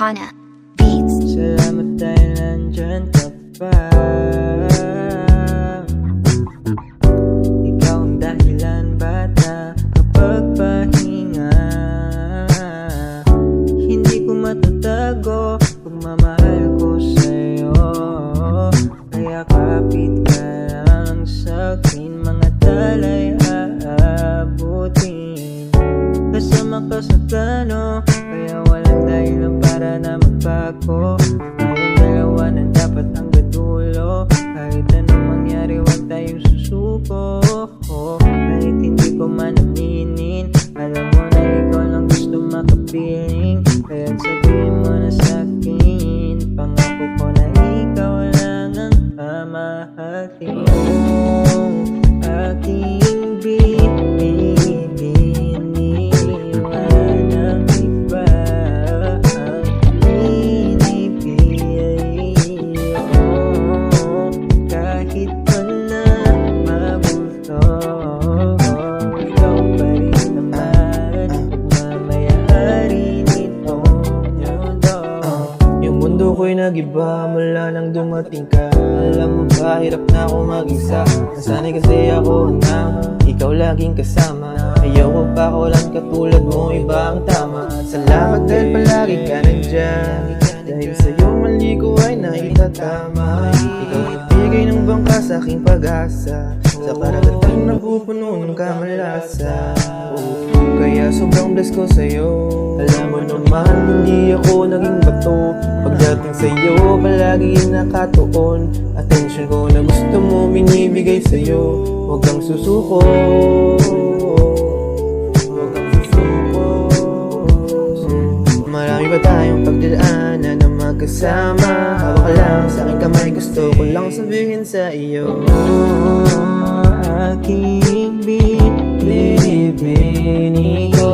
Kana Beats. Salamat dahil nandyan ka pa. Ikaw ang dahilan ba't nakapagpahinga. Hindi ko matatago pagmamahal ko sa'yo. Kaya kapit ka lang sa'kin, mga talay aabutin. Kasama ka sa plano, kaya walang dahilan para na magbago. Tayong dalawa na dapat hanggang dulo. Kahit anong mangyari, huwag tayong susuko. Kahit hindi ko man aminin, alam mo na ikaw lang gusto makapiling. Kaya't sabihin mo na sa'kin, pangako ko na ikaw lang ang mamahalin. Aking binibiniwan ang iba ang pinipili. Kahit man na mabulto, ikaw pa rin naman magmamayari nitong mundo. Yung mundo ko'y nag-iba mula nang dumating ka. Alam mo ba, hirap na ako mag-isa. Nasanay kasi ako na ikaw laging kasama. Ayoko pa ko lang katulad mo, iba ang tama. Salamat dahil palagi ka nandyan. Dahil sa'yo mali ko ay naitatama. Ikaw ibigay ng bangka sa aking pag-asa. Sa karagatang napupuno ng kamalasa. Kaya sobrang bless ko sa'yo. Alam mo naman, hindi ako naging bato. Pagdating sa'yo, palagi nakatuon. Atensyon ko na gusto mo, binibigay sa'yo. Huwag kang susuko. Huwag kang susuko. Marami pa tayong pagdadaanan na magkasama. Hawak ka lang sa aking kamay, gusto ko lang sabihin sa iyo. Aking binibini ko